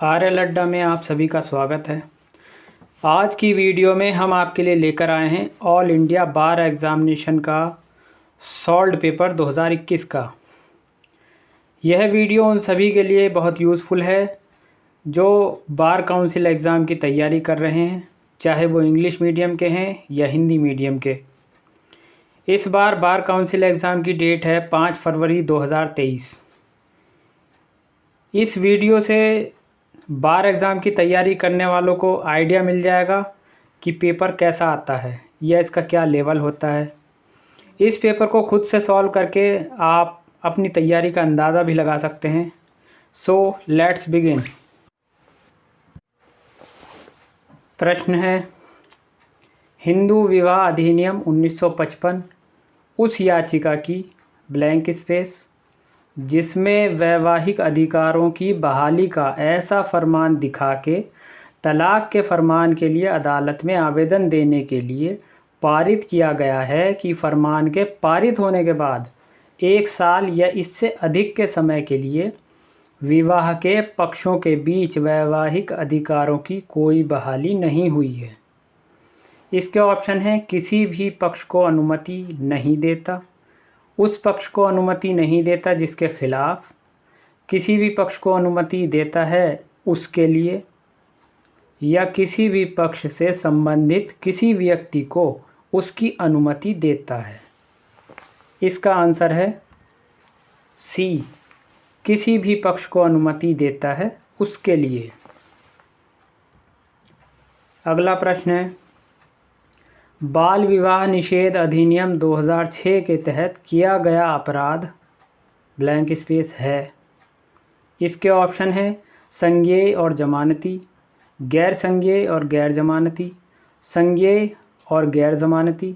आर्यल अड्डा में आप सभी का स्वागत है। आज की वीडियो में हम आपके लिए लेकर आए हैं ऑल इंडिया बार एग्ज़ामिनेशन का सॉल्व्ड पेपर 2021 का। यह वीडियो उन सभी के लिए बहुत यूज़फुल है जो बार काउंसिल एग्ज़ाम की तैयारी कर रहे हैं, चाहे वो इंग्लिश मीडियम के हैं या हिंदी मीडियम के। इस बार काउंसिल एग्ज़ाम की डेट है 5 फरवरी 2023। इस वीडियो से बार एग्ज़ाम की तैयारी करने वालों को आइडिया मिल जाएगा कि पेपर कैसा आता है या इसका क्या लेवल होता है। इस पेपर को खुद से सॉल्व करके आप अपनी तैयारी का अंदाज़ा भी लगा सकते हैं। So let's begin. प्रश्न है, हिंदू विवाह अधिनियम 1955 उस याचिका की ब्लैंक स्पेस जिसमें वैवाहिक अधिकारों की बहाली का ऐसा फरमान दिखा के तलाक के फरमान के लिए अदालत में आवेदन देने के लिए पारित किया गया है कि फरमान के पारित होने के बाद 1 साल या इससे अधिक के समय के लिए विवाह के पक्षों के बीच वैवाहिक अधिकारों की कोई बहाली नहीं हुई है। इसके ऑप्शन हैं, किसी भी पक्ष को अनुमति नहीं देता, उस पक्ष को अनुमति नहीं देता जिसके खिलाफ, किसी भी पक्ष को अनुमति देता है उसके लिए, या किसी भी पक्ष से संबंधित किसी व्यक्ति को उसकी अनुमति देता है। इसका आंसर है सी, किसी भी पक्ष को अनुमति देता है उसके लिए। अगला प्रश्न है, बाल विवाह निषेध अधिनियम 2006 के तहत किया गया अपराध ब्लैंक स्पेस है। इसके ऑप्शन है संज्ञेय और जमानती, गैर संज्ञेय और गैर जमानती, संज्ञेय और गैर जमानती,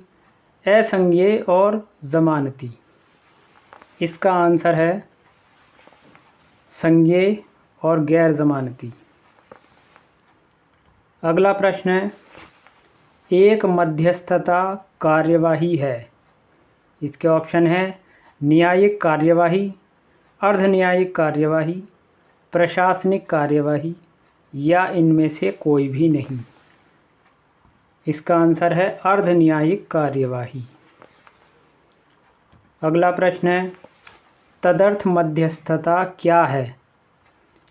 असंज्ञेय और जमानती। इसका आंसर है संज्ञेय और गैर जमानती। अगला प्रश्न है, एक मध्यस्थता कार्यवाही है। इसके ऑप्शन है न्यायिक कार्यवाही, अर्ध न्यायिक कार्यवाही, प्रशासनिक कार्यवाही या इनमें से कोई भी नहीं। इसका आंसर है अर्ध न्यायिक कार्यवाही। अगला प्रश्न है, तदर्थ मध्यस्थता क्या है।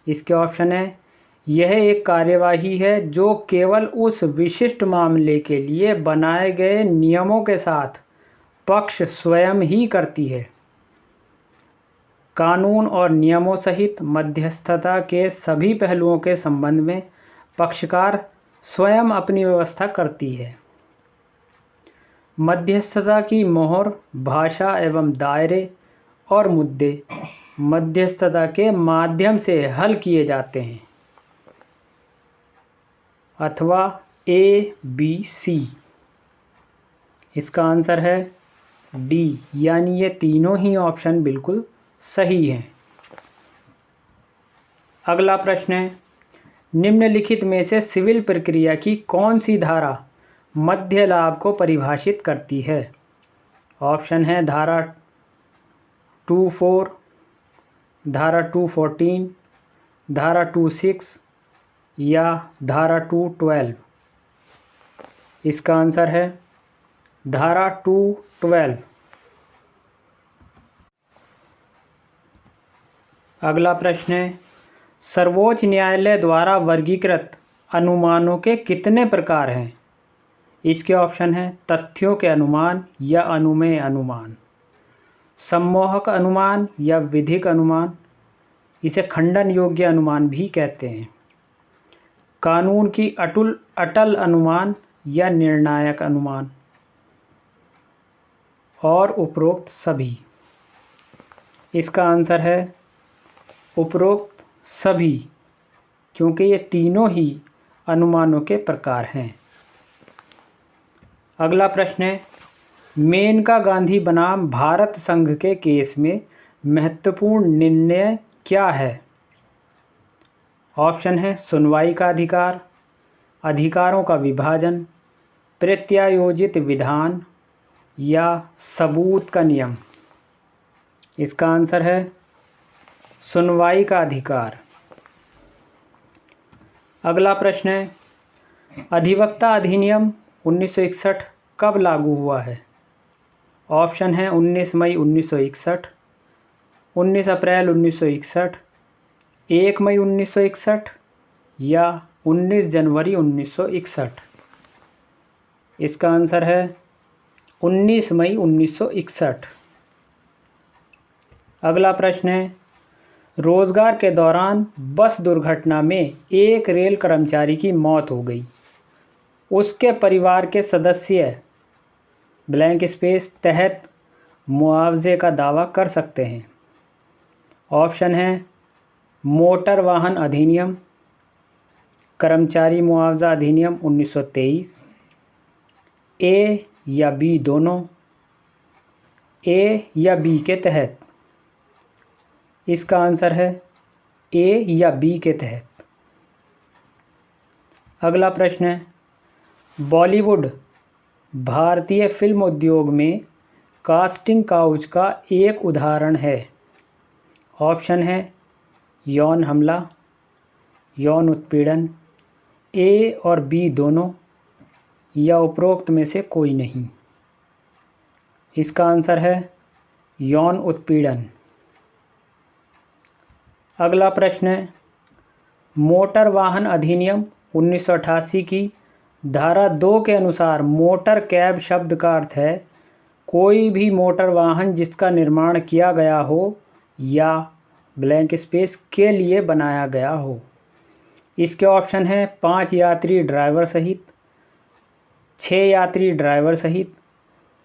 इसके ऑप्शन है यह एक कार्यवाही है जो केवल उस विशिष्ट मामले के लिए बनाए गए नियमों के साथ पक्ष स्वयं ही करती है। कानून और नियमों सहित मध्यस्थता के सभी पहलुओं के संबंध में पक्षकार स्वयं अपनी व्यवस्था करती है। मध्यस्थता की मोहर, भाषा एवं दायरे और मुद्दे मध्यस्थता के माध्यम से हल किए जाते हैं, अथवा ABC। इसका आंसर है डी, यानी ये तीनों ही ऑप्शन बिल्कुल सही हैं। अगला प्रश्न है, निम्नलिखित में से सिविल प्रक्रिया की कौन सी धारा मध्य लाभ को परिभाषित करती है। ऑप्शन है धारा 24, धारा 214, धारा 26 या धारा 212। इसका आंसर है धारा 212। अगला प्रश्न है, सर्वोच्च न्यायालय द्वारा वर्गीकृत अनुमानों के कितने प्रकार हैं। इसके ऑप्शन हैं तथ्यों के अनुमान या अनुमेय अनुमान, सम्मोहक अनुमान या विधिक अनुमान, इसे खंडन योग्य अनुमान भी कहते हैं, कानून की अटल अनुमान या निर्णायक अनुमान, और उपरोक्त सभी। इसका आंसर है उपरोक्त सभी, क्योंकि ये तीनों ही अनुमानों के प्रकार हैं। अगला प्रश्न है, मेनका गांधी बनाम भारत संघ के केस में महत्वपूर्ण निर्णय क्या है। ऑप्शन है सुनवाई का अधिकार, अधिकारों का विभाजन, प्रत्यायोजित विधान या सबूत का नियम। इसका आंसर है सुनवाई का अधिकार। अगला प्रश्न है, अधिवक्ता अधिनियम 1961 कब लागू हुआ है? ऑप्शन है 19 मई 1961, 19 अप्रैल 1961, 1 मई 1961 या 19 जनवरी 1961। इसका आंसर है 19 मई 1961। अगला प्रश्न है, रोजगार के दौरान बस दुर्घटना में एक रेल कर्मचारी की मौत हो गई, उसके परिवार के सदस्य ब्लैंक स्पेस तहत मुआवजे का दावा कर सकते हैं। ऑप्शन है मोटर वाहन अधिनियम, कर्मचारी मुआवजा अधिनियम 1923, ए या बी दोनों, ए या बी के तहत। इसका आंसर है ए या बी के तहत। अगला प्रश्न है, बॉलीवुड भारतीय फिल्म उद्योग में कास्टिंग काउच का एक उदाहरण है। ऑप्शन है यौन हमला, यौन उत्पीड़न, ए और बी दोनों या उपरोक्त में से कोई नहीं। इसका आंसर है यौन उत्पीड़न। अगला प्रश्न है, मोटर वाहन अधिनियम 1988 की धारा 2 के अनुसार मोटर कैब शब्द का अर्थ है कोई भी मोटर वाहन जिसका निर्माण किया गया हो या ब्लैंक स्पेस के लिए बनाया गया हो। इसके ऑप्शन हैं 5 यात्री ड्राइवर सहित, 6 यात्री ड्राइवर सहित,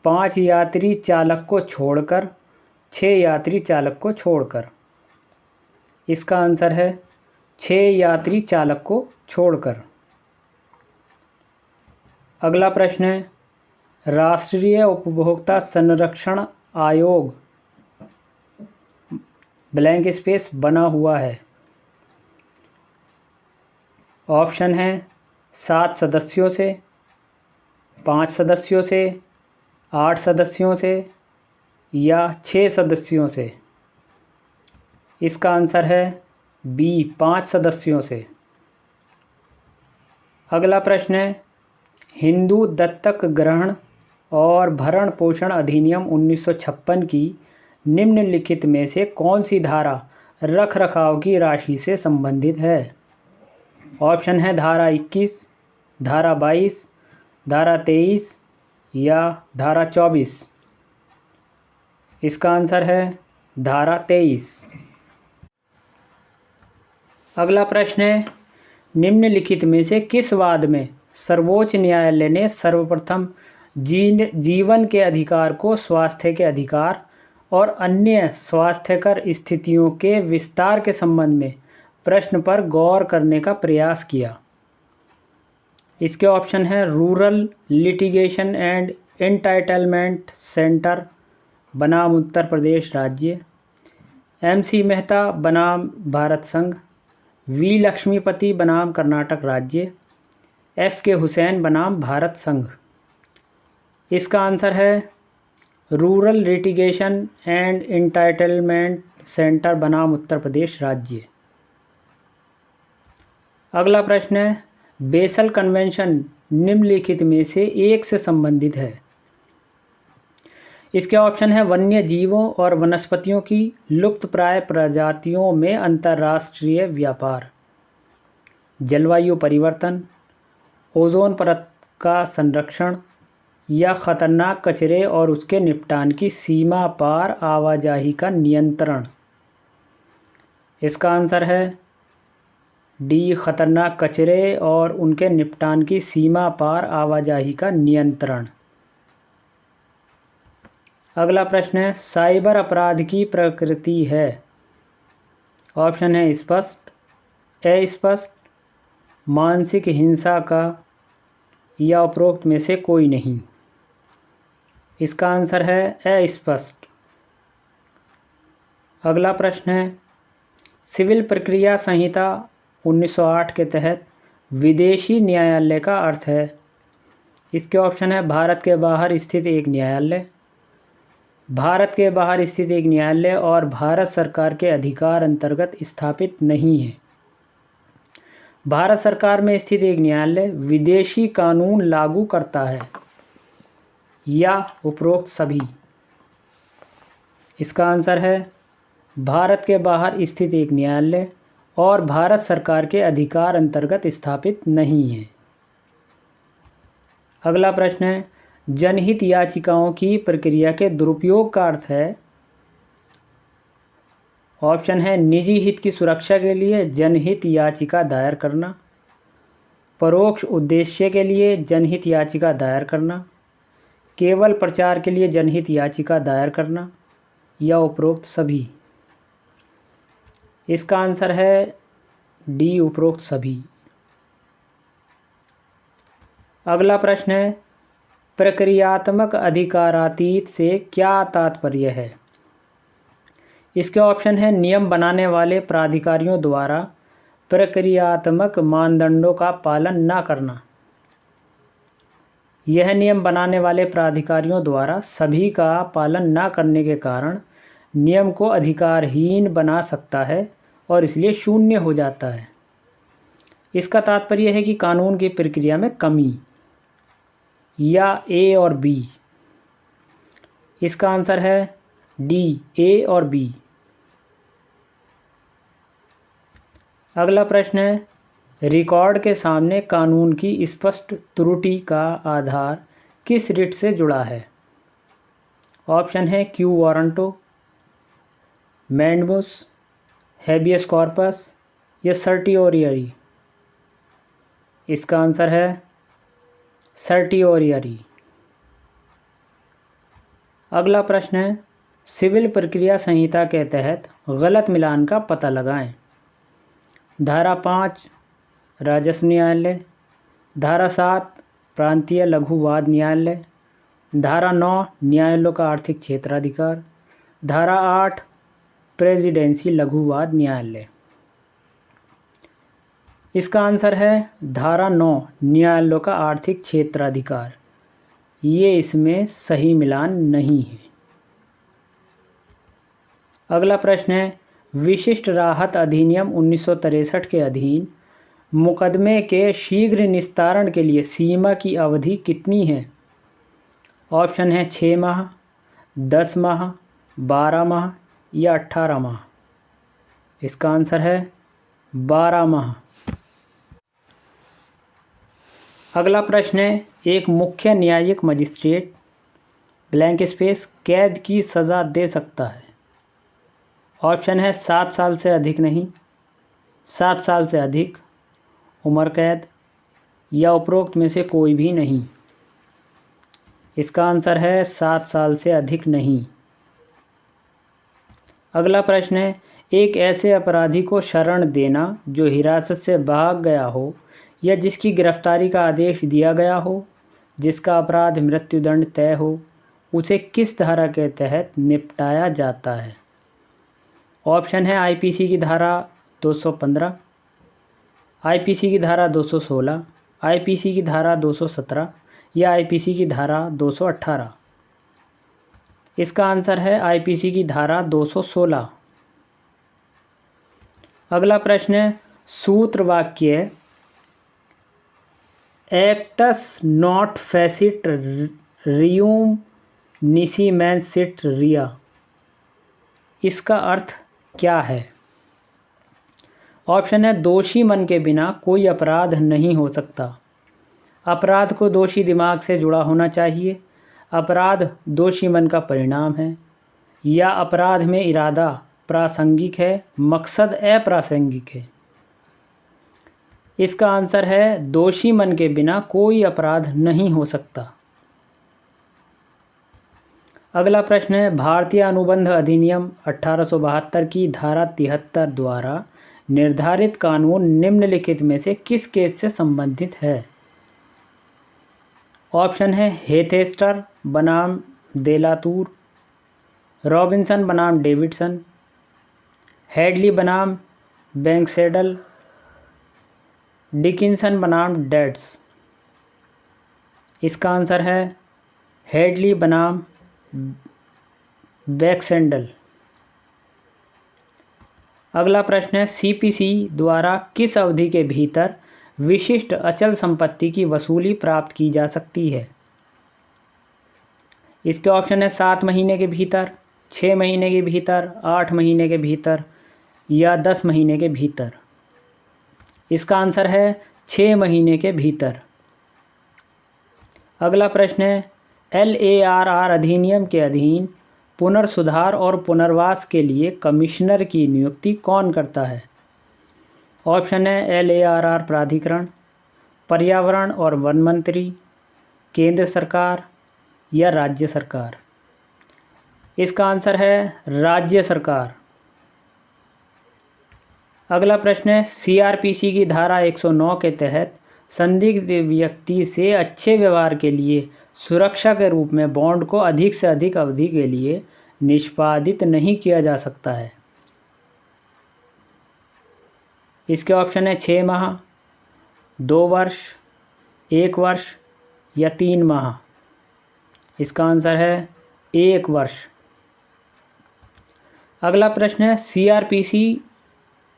5 यात्री चालक को छोड़कर, 6 यात्री चालक को छोड़कर। इसका आंसर है 6 यात्री चालक को छोड़कर। अगला प्रश्न है, राष्ट्रीय उपभोक्ता संरक्षण आयोग ब्लैंक स्पेस बना हुआ है। ऑप्शन है 7 सदस्यों से, 5 सदस्यों से, 8 सदस्यों से या 6 सदस्यों से। इसका आंसर है बी 5 सदस्यों से। अगला प्रश्न है, हिंदू दत्तक ग्रहण और भरण पोषण अधिनियम 1956 की निम्नलिखित में से कौन सी धारा रख रखाव की राशि से संबंधित है? ऑप्शन है धारा 21, धारा 22, धारा 23 या धारा 24। इसका आंसर है धारा 23। अगला प्रश्न है, निम्नलिखित में से किस वाद में सर्वोच्च न्यायालय ने सर्वप्रथम जीवन के अधिकार को स्वास्थ्य के अधिकार और अन्य स्वास्थ्यकर स्थितियों के विस्तार के संबंध में प्रश्न पर गौर करने का प्रयास किया? इसके ऑप्शन है rural litigation and entitlement centre बनाम उत्तर प्रदेश राज्य, MC मेहता बनाम भारत संघ, V लक्ष्मीपति बनाम कर्नाटक राज्य, FK हुसैन बनाम भारत संघ। इसका आंसर है rural litigation and entitlement centre बनाम उत्तर प्रदेश राज्य। अगला प्रश्न है, बेसल कन्वेंशन निम्नलिखित में से एक से संबंधित है? इसके ऑप्शन है वन्य जीवों और वनस्पतियों की लुप्तप्राय प्रजातियों में अंतर्राष्ट्रीय व्यापार, जलवायु परिवर्तन, ओजोन परत का संरक्षण या खतरनाक कचरे और उसके निपटान की सीमा पार आवाजाही का नियंत्रण। इसका आंसर है डी खतरनाक कचरे और उनके निपटान की सीमा पार आवाजाही का नियंत्रण। अगला प्रश्न है, साइबर अपराध की प्रकृति है? ऑप्शन है स्पष्ट, अस्पष्ट, मानसिक हिंसा का या उपरोक्त में से कोई नहीं। इसका आंसर है अस्पष्ट। अगला प्रश्न है, सिविल प्रक्रिया संहिता 1908 के तहत विदेशी न्यायालय का अर्थ है? इसके ऑप्शन है भारत के बाहर स्थित एक न्यायालय, भारत के बाहर स्थित एक न्यायालय और भारत सरकार के अधिकार अंतर्गत स्थापित नहीं है। भारत सरकार में स्थित एक न्यायालय विदेशी कानून लागू करता है या उपरोक्त सभी? इसका आंसर है भारत के बाहर स्थित एक न्यायालय और भारत सरकार के अधिकार अंतर्गत स्थापित नहीं है। अगला प्रश्न है, जनहित याचिकाओं की प्रक्रिया के दुरुपयोग का अर्थ है? ऑप्शन है निजी हित की सुरक्षा के लिए जनहित याचिका दायर करना, परोक्ष उद्देश्य के लिए जनहित याचिका दायर करना, केवल प्रचार के लिए जनहित याचिका दायर करना या उपरोक्त सभी। इसका आंसर है डी, उपरोक्त सभी। अगला प्रश्न है, प्रक्रियात्मक अधिकारातीत से क्या तात्पर्य है? इसके ऑप्शन है नियम बनाने वाले प्राधिकारियों द्वारा प्रक्रियात्मक मानदंडों का पालन न करना। यह नियम बनाने वाले प्राधिकारियों द्वारा सभी का पालन न करने के कारण नियम को अधिकारहीन बना सकता है और इसलिए शून्य हो जाता है। इसका तात्पर्य है कि कानून की प्रक्रिया में कमी, या ए और बी। इसका आंसर है डी, ए और बी। अगला प्रश्न है, रिकॉर्ड के सामने कानून की स्पष्ट त्रुटि का आधार किस रिट से जुड़ा है? ऑप्शन है क्यू वारंटो, मैंडमुस, हैबियस कॉर्पस या सर्टियोरियरी। इसका आंसर है सर्टियोरियरी। अगला प्रश्न है, सिविल प्रक्रिया संहिता के तहत गलत मिलान का पता लगाएं। धारा 5 राजस्व न्यायालय, धारा 7 प्रांतीय लघु वाद न्यायालय, धारा 9 न्यायालयों का आर्थिक क्षेत्राधिकार, धारा 8 प्रेसिडेंसी लघु वाद न्यायालय। इसका आंसर है धारा 9 न्यायालयों का आर्थिक क्षेत्राधिकार। ये इसमें सही मिलान नहीं है। अगला प्रश्न है, विशिष्ट राहत अधिनियम 1963 के अधीन मुकदमे के शीघ्र निस्तारण के लिए सीमा की अवधि कितनी है? ऑप्शन है 6 माह, 10 माह, 12 माह या 18 माह। इसका आंसर है 12 माह। अगला प्रश्न है, एक मुख्य न्यायिक मजिस्ट्रेट ब्लैंक स्पेस कैद की सज़ा दे सकता है। ऑप्शन है 7 साल से अधिक नहीं, 7 साल से अधिक, उम्र कैद या उपरोक्त में से कोई भी नहीं। इसका आंसर है 7 साल से अधिक नहीं। अगला प्रश्न है, एक ऐसे अपराधी को शरण देना जो हिरासत से भाग गया हो या जिसकी गिरफ्तारी का आदेश दिया गया हो, जिसका अपराध मृत्युदंड तय हो, उसे किस धारा के तहत निपटाया जाता है? ऑप्शन है आईपीसी की धारा 215, आईपीसी की धारा 216, आईपीसी की धारा 217 या आईपीसी की धारा 218। इसका आंसर है आईपीसी की धारा 216। अगला प्रश्न है, सूत्र वाक्य एक्टस नॉट फेसिट रियूम निसी मैन सिट रिया, इसका अर्थ क्या है? ऑप्शन है दोषी मन के बिना कोई अपराध नहीं हो सकता, अपराध को दोषी दिमाग से जुड़ा होना चाहिए, अपराध दोषी मन का परिणाम है, या अपराध में इरादा प्रासंगिक है, मकसद अप्रासंगिक है। इसका आंसर है दोषी मन के बिना कोई अपराध नहीं हो सकता। अगला प्रश्न है, भारतीय अनुबंध अधिनियम 1872 की धारा 73 द्वारा निर्धारित कानून निम्नलिखित में से किस केस से संबंधित है? ऑप्शन है हेथेस्टर बनाम देलातूर, रॉबिन्सन बनाम डेविडसन, हेडली बनाम बैंक्सेडल, डिकिंसन बनाम डेड्स। इसका आंसर है हेडली बनाम बैक्सेंडल। अगला प्रश्न है, सीपीसी द्वारा किस अवधि के भीतर विशिष्ट अचल संपत्ति की वसूली प्राप्त की जा सकती है? इसके ऑप्शन है 7 महीने के भीतर, 6 महीने के भीतर, 8 महीने के भीतर या 10 महीने के भीतर। इसका आंसर है 6 महीने के भीतर। अगला प्रश्न है, LARR अधिनियम के अधीन पुनर्सुधार और पुनर्वास के लिए कमिश्नर की नियुक्ति कौन करता है? ऑप्शन है LARR प्राधिकरण, पर्यावरण और वन मंत्री, केंद्र सरकार या राज्य सरकार। इसका आंसर है राज्य सरकार। अगला प्रश्न है, CRPC की धारा 109 के तहत संदिग्ध व्यक्ति से अच्छे व्यवहार के लिए सुरक्षा के रूप में बॉन्ड को अधिक से अधिक अवधि के लिए निष्पादित नहीं किया जा सकता है। इसके ऑप्शन है 6 माह, 2 वर्ष, 1 वर्ष या 3 माह। इसका आंसर है 1 वर्ष। अगला प्रश्न है, CRPC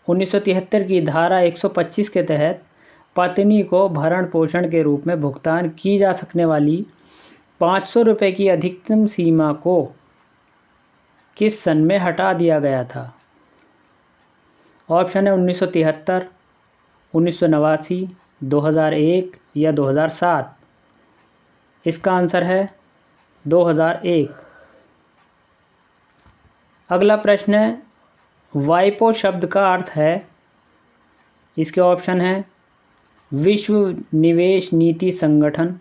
1973 की धारा 125 के तहत पत्नी को भरण पोषण के रूप में भुगतान की जा सकने वाली 500 रुपये की अधिकतम सीमा को किस सन में हटा दिया गया था? ऑप्शन है 1973, 1989, 2001 या 2007। इसका आंसर है 2001। अगला प्रश्न है, वाइपो शब्द का अर्थ है? इसके ऑप्शन है विश्व निवेश नीति संगठन,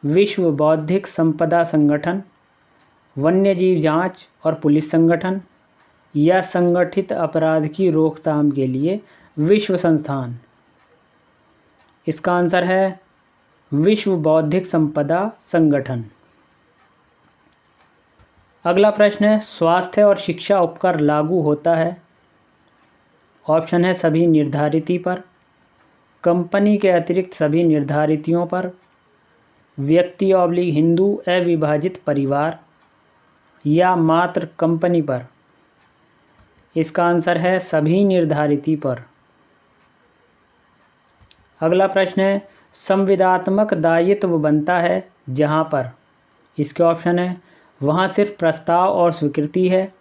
विश्व बौद्धिक संपदा संगठन, वन्यजीव जांच और पुलिस संगठन या संगठित अपराध की रोकथाम के लिए विश्व संस्थान। इसका आंसर है विश्व बौद्धिक संपदा संगठन। अगला प्रश्न है, स्वास्थ्य और शिक्षा उपकर लागू होता है? ऑप्शन है सभी निर्धारिती पर, कंपनी के अतिरिक्त सभी निर्धारितियों पर, व्यक्ति / हिंदू अविभाजित परिवार या मात्र कंपनी पर। इसका आंसर है सभी निर्धारिती पर। अगला प्रश्न है, संविदात्मक दायित्व बनता है जहां पर? इसके ऑप्शन है वहां सिर्फ प्रस्ताव और स्वीकृति है,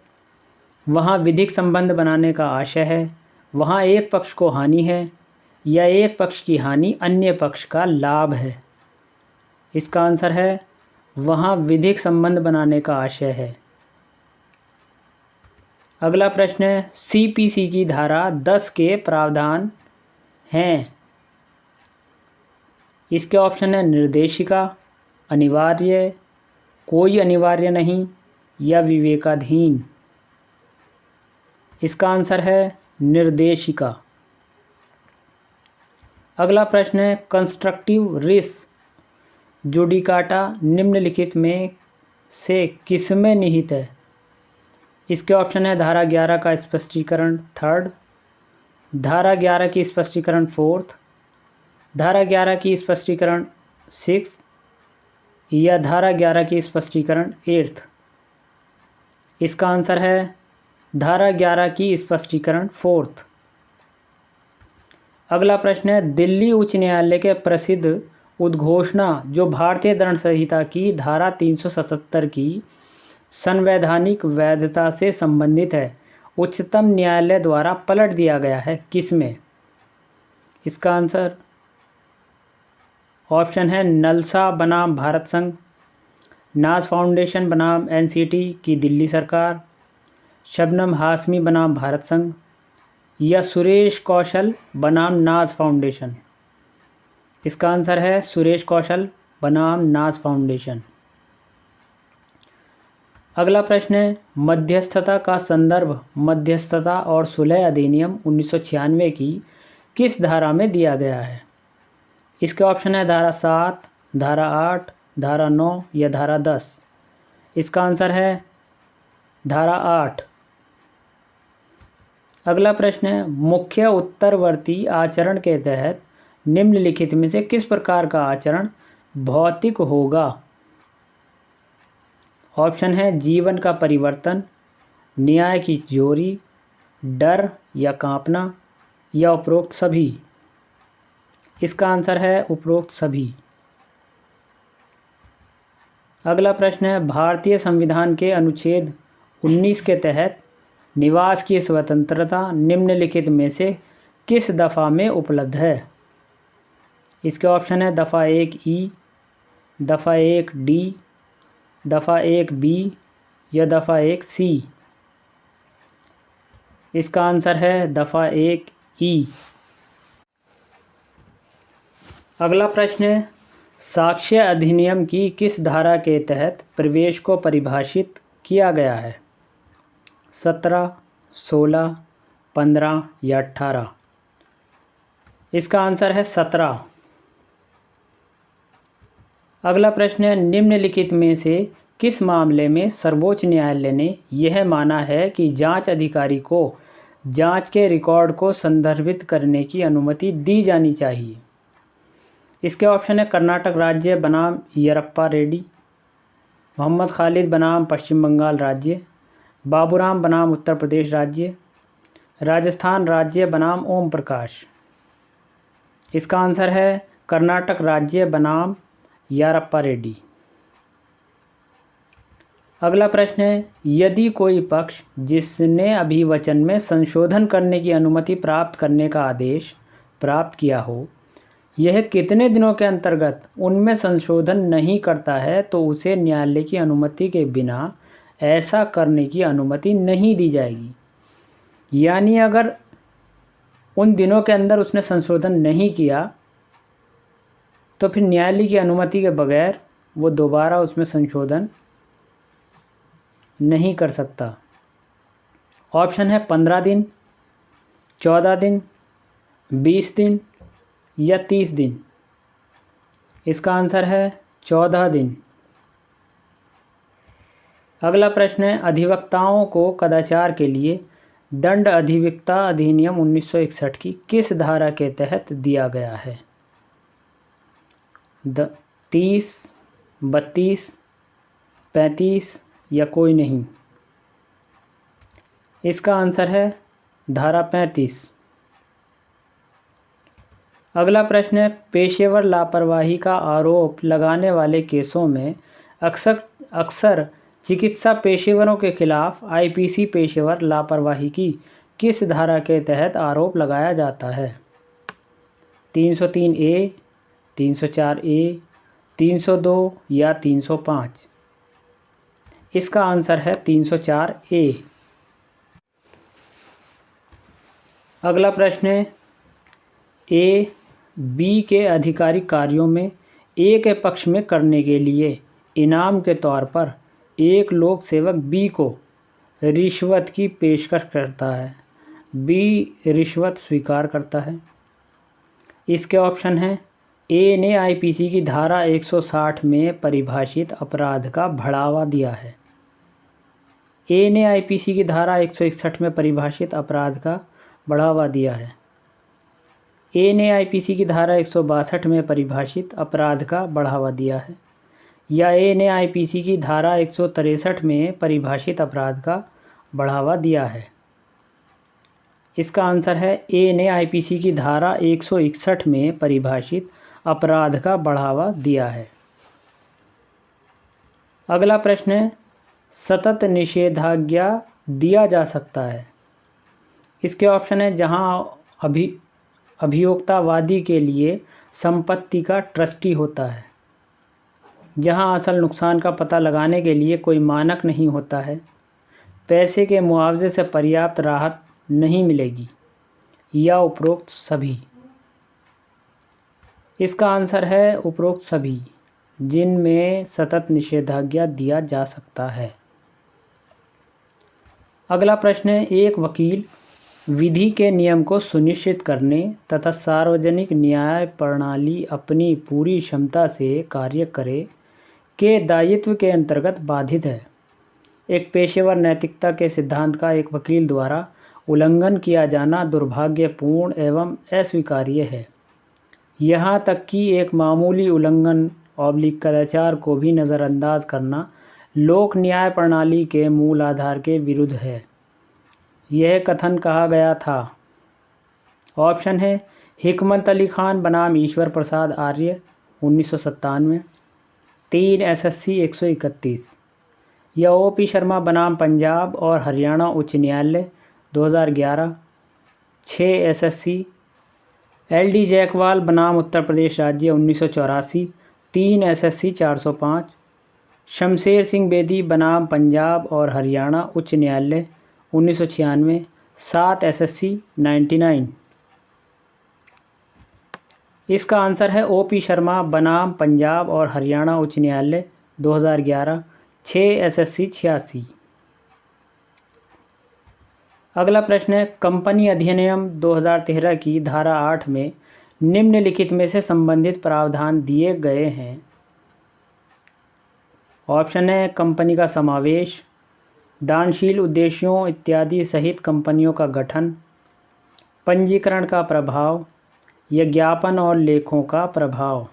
वहां विधिक संबंध बनाने का आशय है, वहां एक पक्ष को हानि है या एक पक्ष की हानि अन्य पक्ष का लाभ है। इसका आंसर है वहां विधिक संबंध बनाने का आशय है। अगला प्रश्न है, CPC की धारा 10 के प्रावधान हैं? इसके ऑप्शन है निर्देशिका, अनिवार्य, कोई अनिवार्य नहीं या विवेकाधीन। इसका आंसर है निर्देशिका। अगला प्रश्न है, कंस्ट्रक्टिव रिस जुडिकाटा निम्नलिखित में से किसमें निहित है? इसके ऑप्शन है धारा 11 का स्पष्टीकरण 3rd, धारा 11 की स्पष्टीकरण 4th, धारा 11 की स्पष्टीकरण 6th या धारा 11 की स्पष्टीकरण 8th। इसका आंसर है धारा 11 की स्पष्टीकरण 4th। अगला प्रश्न है, दिल्ली उच्च न्यायालय के प्रसिद्ध उद्घोषणा जो भारतीय दंड संहिता की धारा 377 की संवैधानिक वैधता से संबंधित है, उच्चतम न्यायालय द्वारा पलट दिया गया है किसमें? इसका आंसर ऑप्शन है नलसा बनाम भारत संघ, नाज फाउंडेशन बनाम NCT की दिल्ली सरकार, शबनम हाशमी बनाम भारत संघ या सुरेश कौशल बनाम नाज फाउंडेशन। इसका आंसर है सुरेश कौशल बनाम नाज फाउंडेशन। अगला प्रश्न है, मध्यस्थता का संदर्भ मध्यस्थता और सुलह अधिनियम 1996 की किस धारा में दिया गया है? इसके ऑप्शन है धारा 7, धारा 8, धारा 9 या धारा 10। इसका आंसर है धारा 8। अगला प्रश्न है, मुख्य उत्तरवर्ती आचरण के तहत निम्नलिखित में से किस प्रकार का आचरण भौतिक होगा? ऑप्शन है जीवन का परिवर्तन, न्याय की चोरी, डर या कांपना या उपरोक्त सभी? इसका आंसर है उपरोक्त सभी। अगला प्रश्न है, भारतीय संविधान के अनुच्छेद 19 के तहत निवास की स्वतंत्रता निम्नलिखित में से किस दफ़ा में उपलब्ध है? इसके ऑप्शन है दफ़ा 1 ई, दफ़ा 1 डी, दफ़ा 1 बी या दफ़ा 1 सी। इसका आंसर है दफ़ा 1 ई। अगला प्रश्न है, साक्ष्य अधिनियम की किस धारा के तहत प्रवेश को परिभाषित किया गया है? 17, 16, 15 या 18? इसका आंसर है 17। अगला प्रश्न है, निम्नलिखित में से किस मामले में सर्वोच्च न्यायालय ने यह माना है कि जांच अधिकारी को जांच के रिकॉर्ड को संदर्भित करने की अनुमति दी जानी चाहिए? इसके ऑप्शन है कर्नाटक राज्य बनाम येरप्पा रेड्डी, मोहम्मद खालिद बनाम पश्चिम बंगाल राज्य, बाबूराम बनाम उत्तर प्रदेश राज्य, राजस्थान राज्य बनाम ओम प्रकाश। इसका आंसर है कर्नाटक राज्य बनाम येरप्पा रेड्डी। अगला प्रश्न है, यदि कोई पक्ष जिसने अभिवचन में संशोधन करने की अनुमति प्राप्त करने का आदेश प्राप्त किया हो, यह कितने दिनों के अंतर्गत उनमें संशोधन नहीं करता है तो उसे न्यायालय की अनुमति के बिना ऐसा करने की अनुमति नहीं दी जाएगी। यानी अगर उन दिनों के अंदर उसने संशोधन नहीं किया तो फिर न्यायालय की अनुमति के बगैर वो दोबारा उसमें संशोधन नहीं कर सकता। ऑप्शन है 15 दिन, 14 दिन, 20 दिन या 30 दिन। इसका आंसर है 14 दिन। अगला प्रश्न है, अधिवक्ताओं को कदाचार के लिए दंड अधिवक्ता अधिनियम 1961 की किस धारा के तहत दिया गया है? 30, 32, 35 या कोई नहीं? इसका आंसर है धारा 35। अगला प्रश्न है, पेशेवर लापरवाही का आरोप लगाने वाले केसों में अक्सर चिकित्सा पेशेवरों के खिलाफ आईपीसी पेशेवर लापरवाही की किस धारा के तहत आरोप लगाया जाता है? 303 ए, 304 ए, 302 या 305? इसका आंसर है 304 ए। अगला प्रश्न है, ए बी के आधिकारिक कार्यों में ए के पक्ष में करने के लिए इनाम के तौर पर एक लोक सेवक बी को रिश्वत की पेशकश करता है। बी रिश्वत स्वीकार करता है। इसके ऑप्शन हैं, ए ने आईपीसी की धारा 160 में परिभाषित अपराध का बढ़ावा दिया है। ए ने आईपीसी की धारा 161 में परिभाषित अपराध का बढ़ावा दिया है। ए ने आईपीसी की धारा 162 में परिभाषित अपराध का बढ़ावा दिया है। या ए ने आईपीसी की धारा 163 में परिभाषित अपराध का बढ़ावा दिया है। इसका आंसर है ए ने आईपीसी की धारा 161 में परिभाषित अपराध का बढ़ावा दिया है। अगला प्रश्न है, सतत निषेधाज्ञा दिया जा सकता है। इसके ऑप्शन है, जहां अभियोक्तावादी के लिए संपत्ति का ट्रस्टी होता है, जहां असल नुकसान का पता लगाने के लिए कोई मानक नहीं होता है, पैसे के मुआवजे से पर्याप्त राहत नहीं मिलेगी, या उपरोक्त सभी। इसका आंसर है उपरोक्त सभी, जिनमें सतत निषेधाज्ञा दिया जा सकता है। अगला प्रश्न है, एक वकील विधि के नियम को सुनिश्चित करने तथा सार्वजनिक न्याय प्रणाली अपनी पूरी क्षमता से कार्य करे के दायित्व के अंतर्गत बाधित है। एक पेशेवर नैतिकता के सिद्धांत का एक वकील द्वारा उल्लंघन किया जाना दुर्भाग्यपूर्ण एवं अस्वीकार्य है। यहाँ तक कि एक मामूली उल्लंघन कदाचार को भी नज़रअंदाज करना लोक न्याय प्रणाली के मूल आधार के विरुद्ध है। यह कथन कहा गया था? ऑप्शन है हिकमत अली खान बनाम ईश्वर प्रसाद आर्य 1997, 3 SSC 131, या OP शर्मा बनाम पंजाब और हरियाणा उच्च न्यायालय 2011, 6 SSC, LD जैकवाल बनाम उत्तर प्रदेश राज्य 1984, 3 SSC 405, शमशेर सिंह बेदी बनाम पंजाब और हरियाणा उच्च न्यायालय 1996, 7 SSC 99। इसका आंसर है OP शर्मा बनाम पंजाब और हरियाणा उच्च न्यायालय 2011, 6 SSC 86। अगला प्रश्न है कंपनी अधिनियम 2013 की धारा 8 में निम्नलिखित में से संबंधित प्रावधान दिए गए हैं? ऑप्शन है कंपनी का समावेश, दानशील उद्देश्यों इत्यादि सहित कंपनियों का गठन, पंजीकरण का प्रभाव, या ज्ञापन और लेखों का प्रभाव।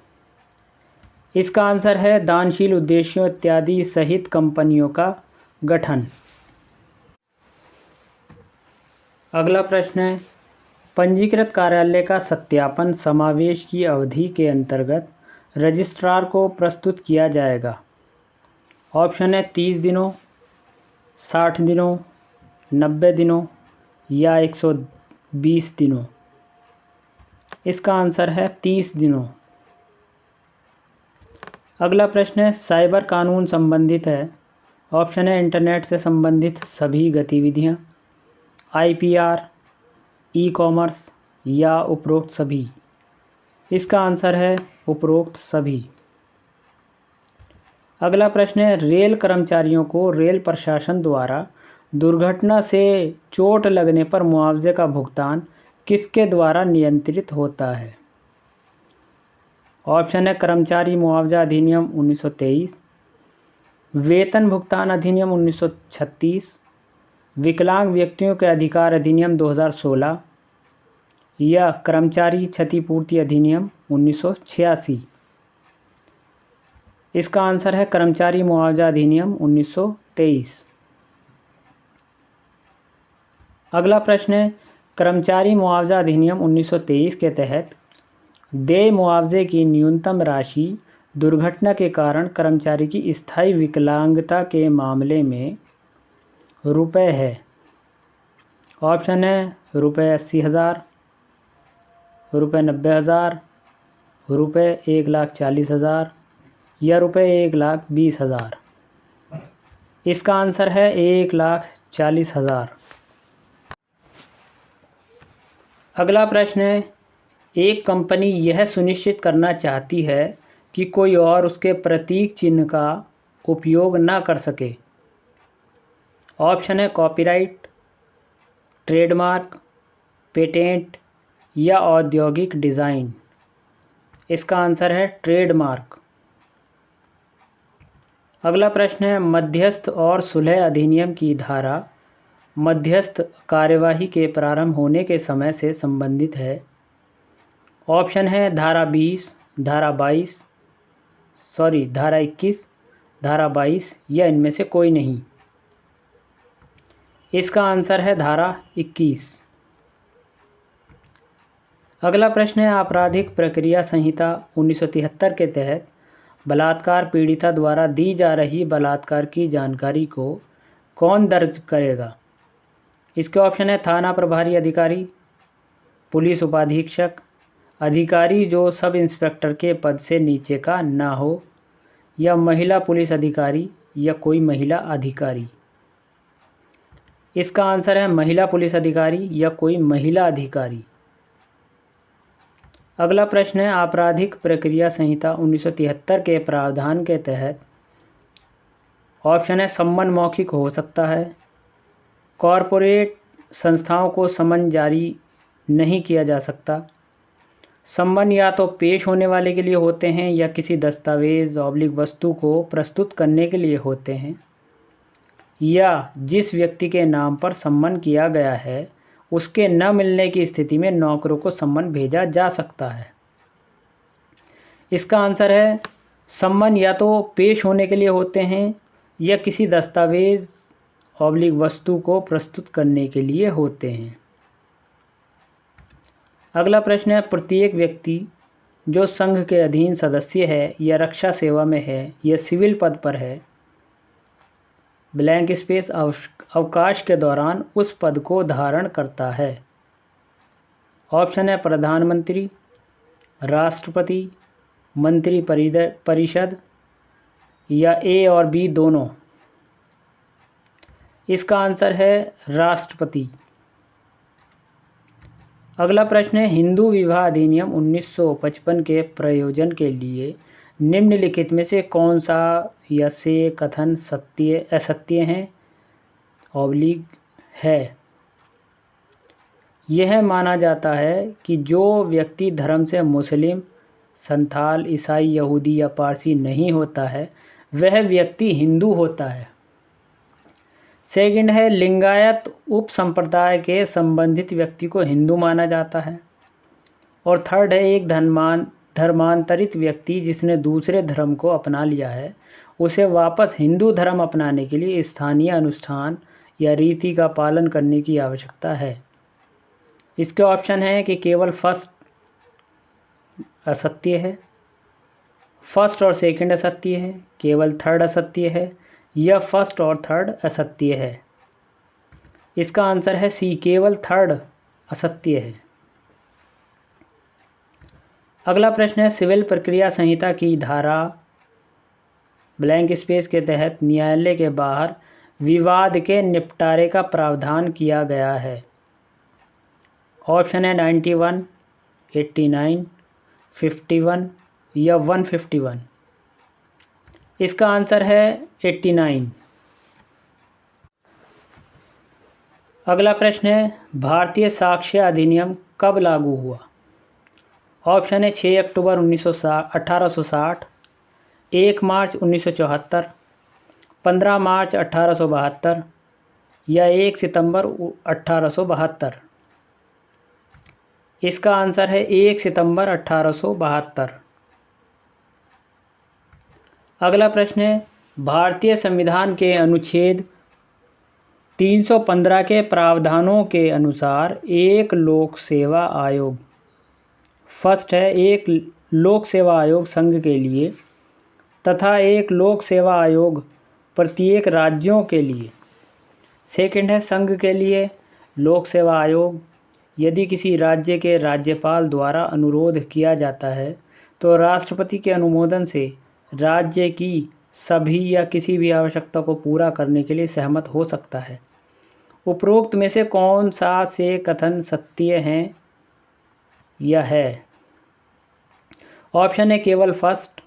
इसका आंसर है दानशील उद्देश्यों इत्यादि सहित कंपनियों का गठन। अगला प्रश्न है पंजीकृत कार्यालय का सत्यापन समावेश की अवधि के अंतर्गत रजिस्ट्रार को प्रस्तुत किया जाएगा। ऑप्शन है 30 दिनों, 60 दिनों, 90 दिनों या 120 दिनों। इसका आंसर है 30 दिनों। अगला प्रश्न है साइबर कानून संबंधित है। ऑप्शन है इंटरनेट से संबंधित सभी गतिविधियां, IPR, ई-कॉमर्स या उपरोक्त सभी। इसका आंसर है उपरोक्त सभी। अगला प्रश्न है रेल कर्मचारियों को रेल प्रशासन द्वारा दुर्घटना से चोट लगने पर मुआवजे का भुगतान किसके द्वारा नियंत्रित होता है? ऑप्शन है कर्मचारी मुआवजा अधिनियम 1923, वेतन भुगतान अधिनियम 1936, विकलांग व्यक्तियों के अधिकार अधिनियम 2016 या कर्मचारी क्षतिपूर्ति अधिनियम 1986। इसका आंसर है कर्मचारी मुआवजा अधिनियम 1923। अगला प्रश्न है कर्मचारी मुआवजा अधिनियम 1923 के तहत देय मुआवजे की न्यूनतम राशि दुर्घटना के कारण कर्मचारी की स्थायी विकलांगता के मामले में रुपए है। ऑप्शन है रुपये 80,000, रुपये 90,000, रुपये 1,40,000 या रुपये 1,20,000। इसका आंसर है 1,40,000। अगला प्रश्न है एक कंपनी यह सुनिश्चित करना चाहती है कि कोई और उसके प्रतीक चिन्ह का उपयोग न कर सके। ऑप्शन है कॉपीराइट, ट्रेडमार्क, पेटेंट या औद्योगिक डिज़ाइन। इसका आंसर है ट्रेडमार्क। अगला प्रश्न है मध्यस्थ और सुलह अधिनियम की धारा मध्यस्थ कार्यवाही के प्रारंभ होने के समय से संबंधित है। ऑप्शन है धारा 20, धारा 21, धारा 22 या इनमें से कोई नहीं। इसका आंसर है धारा 21। अगला प्रश्न है आपराधिक प्रक्रिया संहिता 1973 के तहत बलात्कार पीड़िता द्वारा दी जा रही बलात्कार की जानकारी को कौन दर्ज करेगा? इसके ऑप्शन है थाना प्रभारी अधिकारी, पुलिस उपाधीक्षक, अधिकारी जो सब इंस्पेक्टर के पद से नीचे का ना हो, या महिला पुलिस अधिकारी या कोई महिला अधिकारी। इसका आंसर है महिला पुलिस अधिकारी या कोई महिला अधिकारी। अगला प्रश्न है आपराधिक प्रक्रिया संहिता 1973 के प्रावधान के तहत ऑप्शन है सम्मन मौखिक हो सकता है, कॉरपोरेट संस्थाओं को सम्मन जारी नहीं किया जा सकता, सम्मन या तो पेश होने वाले के लिए होते हैं या किसी दस्तावेज वस्तु को प्रस्तुत करने के लिए होते हैं, या जिस व्यक्ति के नाम पर सम्मन किया गया है उसके न मिलने की स्थिति में नौकरों को सम्मन भेजा जा सकता है। इसका आंसर है सम्मन या तो पेश होने के लिए होते हैं या किसी दस्तावेज ऑब्लिक वस्तु को प्रस्तुत करने के लिए होते हैं। अगला प्रश्न है, प्रत्येक व्यक्ति जो संघ के अधीन सदस्य है या रक्षा सेवा में है या सिविल पद पर है, ब्लैंक स्पेस अवकाश के दौरान उस पद को धारण करता है। ऑप्शन है प्रधानमंत्री, राष्ट्रपति, मंत्री परिषद या ए और बी दोनों। इसका आंसर है राष्ट्रपति। अगला प्रश्न है, हिंदू विवाह अधिनियम 1955 के प्रयोजन के लिए निम्नलिखित में से कौन सा या से कथन सत्य असत्य हैं ऑब्लिक है। यह माना जाता है कि जो व्यक्ति धर्म से मुस्लिम, संथाल, ईसाई, यहूदी या पारसी नहीं होता है वह व्यक्ति हिंदू होता है। सेकंड है, लिंगायत उप संप्रदाय के संबंधित व्यक्ति को हिंदू माना जाता है। और थर्ड है, एक धर्मांतरित व्यक्ति जिसने दूसरे धर्म को अपना लिया है उसे वापस हिंदू धर्म अपनाने के लिए स्थानीय अनुष्ठान या रीति का पालन करने की आवश्यकता है। इसके ऑप्शन है कि केवल फर्स्ट असत्य है, फर्स्ट और सेकंड असत्य है, केवल थर्ड असत्य है या फर्स्ट और थर्ड असत्य है। इसका आंसर है सी, केवल थर्ड असत्य है। अगला प्रश्न है, सिविल प्रक्रिया संहिता की धारा ब्लैंक स्पेस के तहत न्यायालय के बाहर विवाद के निपटारे का प्रावधान किया गया है। ऑप्शन है 91, 89, 51 या 151। इसका आंसर है 89। अगला प्रश्न है, भारतीय साक्ष्य अधिनियम कब लागू हुआ। ऑप्शन है 6 अक्टूबर 1860, 1 मार्च 1974, 15 मार्च 1872 या 1 सितंबर 1872। इसका आंसर है 1 सितंबर 1872। अगला प्रश्न है, भारतीय संविधान के अनुच्छेद 315 के प्रावधानों के अनुसार एक लोक सेवा आयोग, फर्स्ट है एक लोक सेवा आयोग संघ के लिए तथा एक लोक सेवा आयोग प्रत्येक राज्यों के लिए। सेकंड है संघ के लिए लोक सेवा आयोग यदि किसी राज्य के राज्यपाल द्वारा अनुरोध किया जाता है तो राष्ट्रपति के अनुमोदन से राज्य की सभी या किसी भी आवश्यकता को पूरा करने के लिए सहमत हो सकता है। उपरोक्त में से कौन सा से कथन सत्य हैं या है। ऑप्शन है केवल फर्स्ट,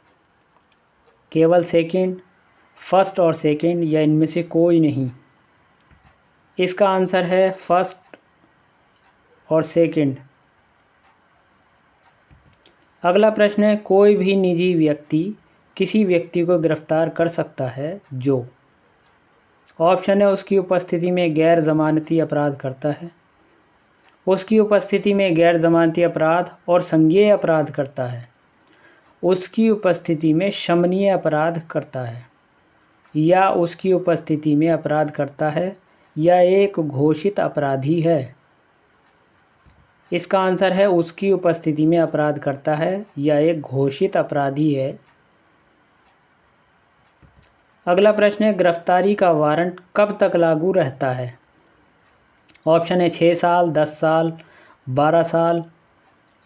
केवल सेकंड, फर्स्ट और सेकंड या इनमें से कोई नहीं। इसका आंसर है फर्स्ट और सेकंड। अगला प्रश्न है, कोई भी निजी व्यक्ति किसी व्यक्ति को गिरफ्तार कर सकता है जो। ऑप्शन है उसकी उपस्थिति में गैर जमानती अपराध करता है, उसकी उपस्थिति में गैर जमानती अपराध और संज्ञेय अपराध करता है, उसकी उपस्थिति में शमनीय अपराध करता है या उसकी उपस्थिति में अपराध करता है या एक घोषित अपराधी है। इसका आंसर है उसकी उपस्थिति में अपराध करता है या एक घोषित अपराधी है। अगला प्रश्न है, गिरफ्तारी का वारंट कब तक लागू रहता है। ऑप्शन है 6 साल, 10 साल, 12 साल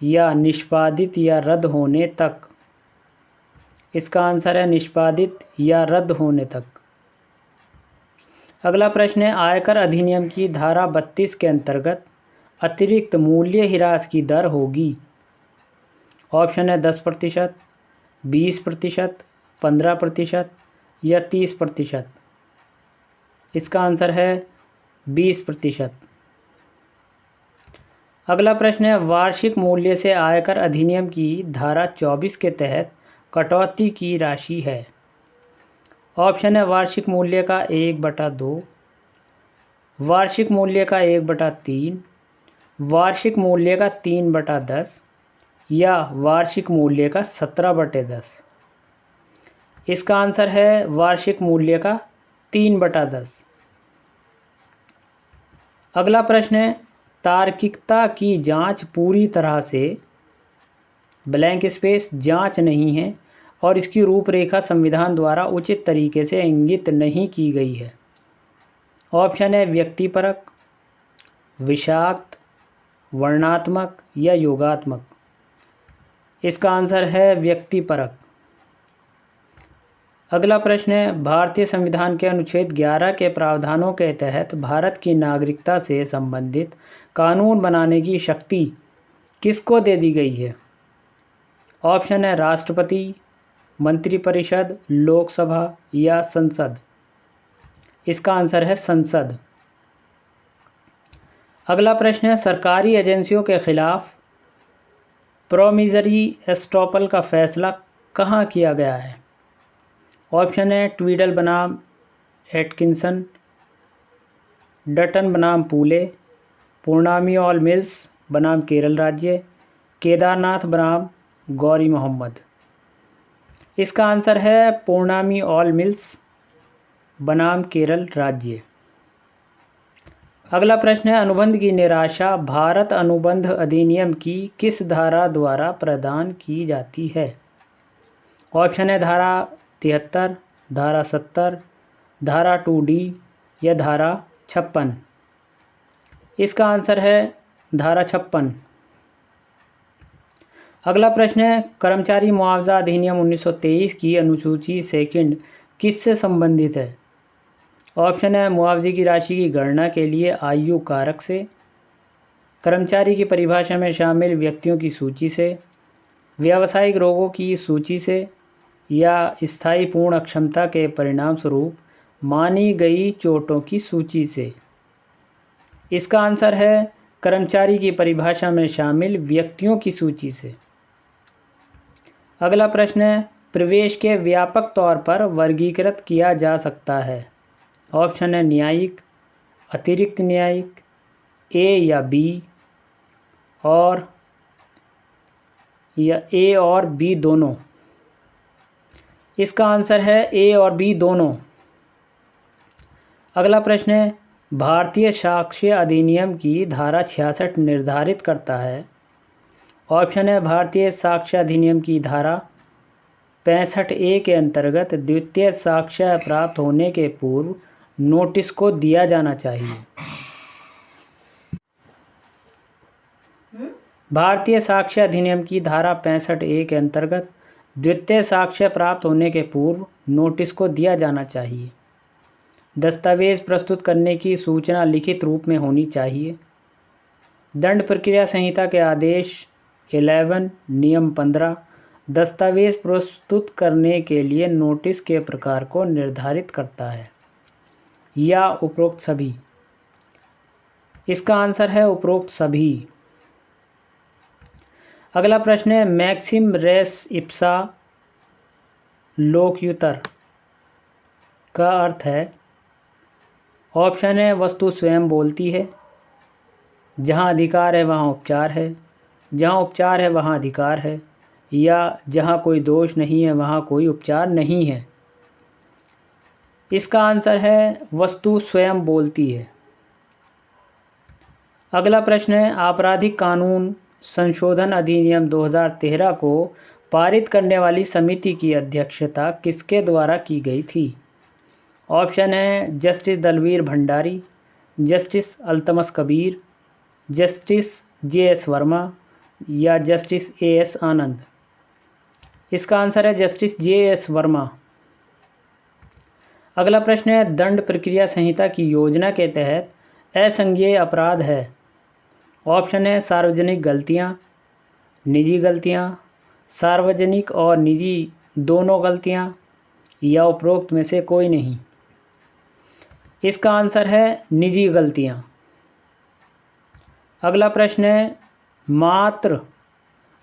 या निष्पादित या रद्द होने तक। इसका आंसर है निष्पादित या रद्द होने तक। अगला प्रश्न है, आयकर अधिनियम की धारा 32 के अंतर्गत अतिरिक्त मूल्य ह्रास की दर होगी। ऑप्शन है 10%, 20%, 15% या 30%। इसका आंसर है 20%। अगला प्रश्न है, वार्षिक मूल्य से आयकर अधिनियम की धारा 24 के तहत कटौती की राशि है। ऑप्शन है वार्षिक मूल्य का 1/2, वार्षिक मूल्य का 1/3, वार्षिक मूल्य का 3/10 या वार्षिक मूल्य का 17/10। इसका आंसर है वार्षिक मूल्य का 3/10। अगला प्रश्न है, तार्किकता की जांच पूरी तरह से ब्लैंक स्पेस जांच नहीं है और इसकी रूपरेखा संविधान द्वारा उचित तरीके से इंगित नहीं की गई है। ऑप्शन है व्यक्तिपरक, विषाक्त, वर्णनात्मक या योगात्मक। इसका आंसर है व्यक्तिपरक। अगला प्रश्न है, भारतीय संविधान के अनुच्छेद 11 के प्रावधानों के तहत भारत की नागरिकता से संबंधित कानून बनाने की शक्ति किसको दे दी गई है? ऑप्शन है राष्ट्रपति, मंत्रिपरिषद, लोकसभा या संसद। इसका आंसर है संसद। अगला प्रश्न है, सरकारी एजेंसियों के खिलाफ प्रोमिजरी एस्टॉपल का फैसला कहाँ किया गया है? ऑप्शन है ट्वीडल बनाम एटकिंसन, डटन बनाम पूले, पूर्णामी ऑल मिल्स बनाम केरल राज्य, केदारनाथ बनाम गौरी मोहम्मद। इसका आंसर है पूर्णामी ऑल मिल्स बनाम केरल राज्य। अगला प्रश्न है, अनुबंध की निराशा भारत अनुबंध अधिनियम की किस धारा द्वारा प्रदान की जाती है? ऑप्शन है धारा 73, धारा 70, धारा 2D या धारा 56। इसका आंसर है धारा 56। अगला प्रश्न है, कर्मचारी मुआवजा अधिनियम 1923 की अनुसूची सेकंड किससे संबंधित है? ऑप्शन है मुआवजे की राशि की गणना के लिए आयु कारक से, कर्मचारी की परिभाषा में शामिल व्यक्तियों की सूची से, व्यावसायिक रोगों की सूची से या स्थायी पूर्ण अक्षमता के परिणाम स्वरूप मानी गई चोटों की सूची से। इसका आंसर है कर्मचारी की परिभाषा में शामिल व्यक्तियों की सूची से। अगला प्रश्न है, प्रवेश के व्यापक तौर पर वर्गीकृत किया जा सकता है। ऑप्शन है न्यायिक, अतिरिक्त न्यायिक, ए या बी और बी दोनों। इसका आंसर है ए और बी दोनों। अगला प्रश्न है, भारतीय साक्ष्य अधिनियम की धारा 66 निर्धारित करता है। ऑप्शन है भारतीय साक्ष्य अधिनियम की धारा 65A के अंतर्गत द्वितीय साक्ष्य प्राप्त होने के पूर्व नोटिस को दिया जाना चाहिए। भारतीय साक्ष्य अधिनियम की धारा 65A के अंतर्गत द्वितीय साक्ष्य प्राप्त होने के पूर्व नोटिस को दिया जाना चाहिए। दस्तावेज प्रस्तुत करने की सूचना लिखित रूप में होनी चाहिए। दंड प्रक्रिया संहिता के आदेश 11 नियम 15 दस्तावेज प्रस्तुत करने के लिए नोटिस के प्रकार को निर्धारित करता है या उपरोक्त सभी। इसका आंसर है उपरोक्त सभी। अगला प्रश्न है, मैक्सिम रेस इप्सा लोक्यूटर का अर्थ है। ऑप्शन है वस्तु स्वयं बोलती है, जहाँ अधिकार है वहाँ उपचार है, जहाँ उपचार है वहाँ अधिकार है, या जहाँ कोई दोष नहीं है वहाँ कोई उपचार नहीं है। इसका आंसर है वस्तु स्वयं बोलती है। अगला प्रश्न है, आपराधिक कानून संशोधन अधिनियम 2013 को पारित करने वाली समिति की अध्यक्षता किसके द्वारा की गई थी? ऑप्शन है justice Dalveer Bhandari, justice Altamas Kabir, justice JS Verma या जस्टिस AS आनंद। इसका आंसर है जस्टिस JS वर्मा। अगला प्रश्न है, दंड प्रक्रिया संहिता की योजना के तहत असंज्ञेय अपराध है। ऑप्शन है सार्वजनिक गलतियाँ, निजी गलतियाँ, सार्वजनिक और निजी दोनों गलतियाँ या उपरोक्त में से कोई नहीं। इसका आंसर है निजी गलतियाँ। अगला प्रश्न है, मात्र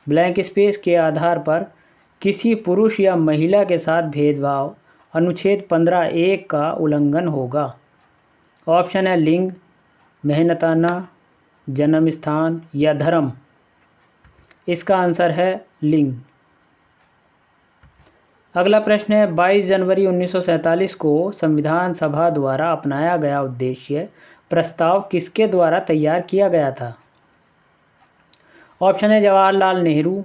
ब्लैंक स्पेस के आधार पर किसी पुरुष या महिला के साथ भेदभाव अनुच्छेद 15(1) का उल्लंघन होगा। ऑप्शन है लिंग, मेहनताना, जन्म स्थान या धर्म। इसका आंसर है लिंग। अगला प्रश्न है, 22 जनवरी 1947 को संविधान सभा द्वारा अपनाया गया उद्देश्य प्रस्ताव किसके द्वारा तैयार किया गया था? ऑप्शन है Jawaharlal Nehru,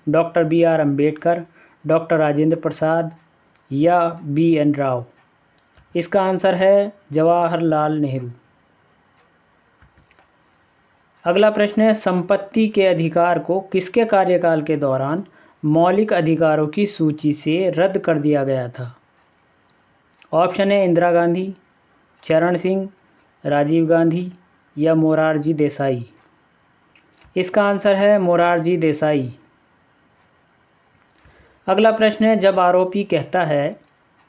doctor BR Ambedkar, doctor Rajendra Prasad या BN राव। इसका आंसर है जवाहरलाल नेहरू। अगला प्रश्न है संपत्ति के अधिकार को किसके कार्यकाल के दौरान मौलिक अधिकारों की सूची से रद्द कर दिया गया था? ऑप्शन है इंदिरा गांधी, चरण सिंह, राजीव गांधी या मोरारजी देसाई। इसका आंसर है मोरारजी देसाई। अगला प्रश्न है जब आरोपी कहता है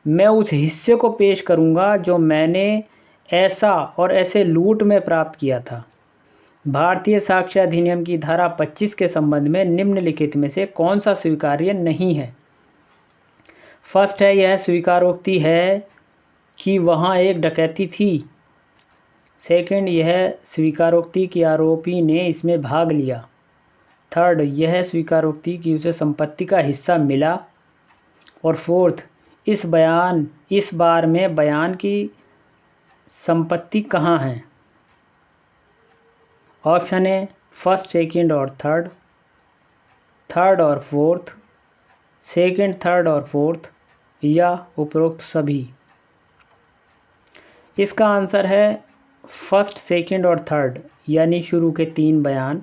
मैं उस हिस्से को पेश करूंगा जो मैंने ऐसा और ऐसे लूट में प्राप्त किया था, भारतीय साक्ष्य अधिनियम की धारा 25 के संबंध में निम्नलिखित में से कौन सा स्वीकार्य नहीं है? फर्स्ट है यह स्वीकारोक्ति है कि वहाँ एक डकैती थी। सेकंड, यह स्वीकारोक्ति कि आरोपी ने इसमें भाग लिया। थर्ड, यह स्वीकारोक्ति कि उसे संपत्ति का हिस्सा मिला। और फोर्थ, इस बार में बयान की संपत्ति कहाँ है? ऑप्शन है फर्स्ट, सेकंड और थर्ड, थर्ड और फोर्थ, सेकंड, थर्ड और फोर्थ या उपरोक्त सभी। इसका आंसर है फर्स्ट, सेकंड और थर्ड, यानी शुरू के 3 बयान।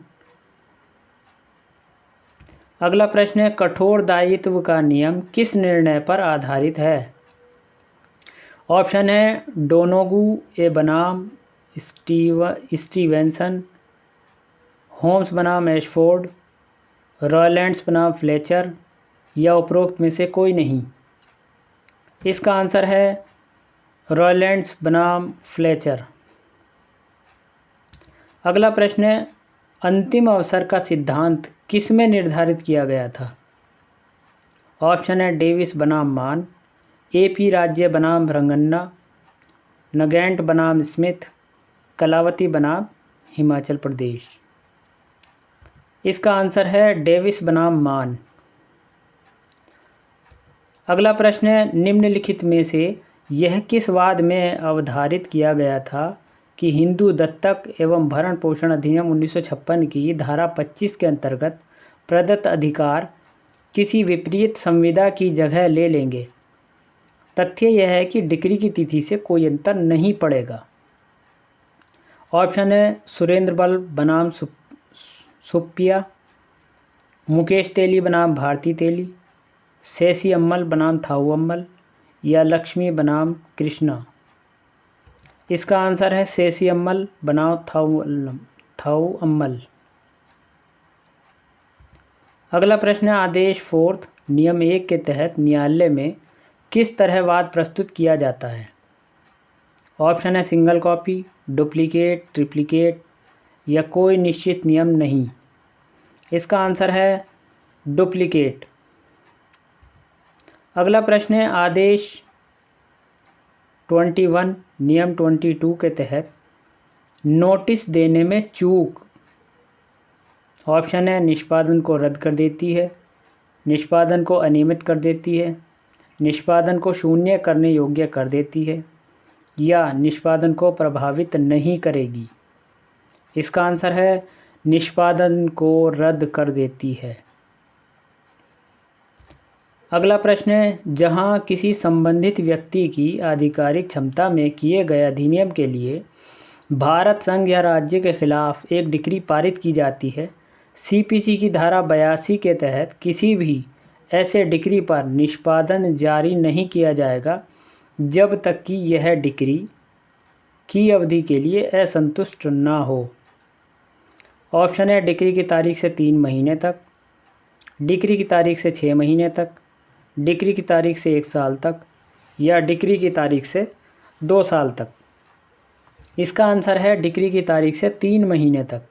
अगला प्रश्न है कठोर दायित्व का नियम किस निर्णय पर आधारित है? ऑप्शन है डोनोगू ए बनाम स्टीवेंसन, होम्स बनाम एशफोर्ड, रॉयलैंड्स बनाम फ्लेचर या उपरोक्त में से कोई नहीं। इसका आंसर है रॉयलैंड्स बनाम फ्लेचर। अगला प्रश्न है अंतिम अवसर का सिद्धांत किस में निर्धारित किया गया था? ऑप्शन है डेविस बनाम मान, AP राज्य बनाम रंगन्ना, नगैंट बनाम स्मिथ, कलावती बनाम हिमाचल प्रदेश। इसका आंसर है डेविस बनाम मान। अगला प्रश्न है निम्नलिखित में से यह किस वाद में अवधारित किया गया था कि हिंदू दत्तक एवं भरण पोषण अधिनियम 1956 की धारा 25 के अंतर्गत प्रदत्त अधिकार किसी विपरीत संविदा की जगह ले लेंगे? तथ्य यह है कि डिक्री की तिथि से कोई अंतर नहीं पड़ेगा। ऑप्शन है सुरेंद्र बल बनाम सुप्पिया, मुकेश तेली बनाम भारती तेली, शेषी अम्मल बनाम थाऊ अम्मल या लक्ष्मी बनाम कृष्णा। इसका आंसर है शेषी अम्मल बनाम थाऊ अम्मल। अगला प्रश्न है आदेश 4 नियम 1 के तहत न्यायालय में किस तरह वाद प्रस्तुत किया जाता है? ऑप्शन है सिंगल कॉपी, डुप्लीकेट, ट्रिप्लीकेट या कोई निश्चित नियम नहीं। इसका आंसर है डुप्लीकेट। अगला प्रश्न है आदेश 21 नियम 22 के तहत नोटिस देने में चूक। ऑप्शन है निष्पादन को रद्द कर देती है, निष्पादन को अनियमित कर देती है, निष्पादन को शून्य करने योग्य कर देती है या निष्पादन को प्रभावित नहीं करेगी। इसका आंसर है निष्पादन को रद्द कर देती है। अगला प्रश्न है जहां किसी संबंधित व्यक्ति की आधिकारिक क्षमता में किए गए अधिनियम के लिए भारत संघ या राज्य के खिलाफ एक डिक्री पारित की जाती है, CPC की धारा 82 के तहत किसी भी ऐसे डिक्री पर निष्पादन जारी नहीं किया जाएगा जब तक कि यह डिक्री की अवधि के लिए असंतुष्ट ना हो। ऑप्शन है डिक्री की तारीख से 3 महीने तक, डिक्री की तारीख से 6 महीने तक, डिक्री की तारीख से 1 साल तक या डिक्री की तारीख से 2 साल तक। इसका आंसर है डिक्री की तारीख से 3 महीने तक।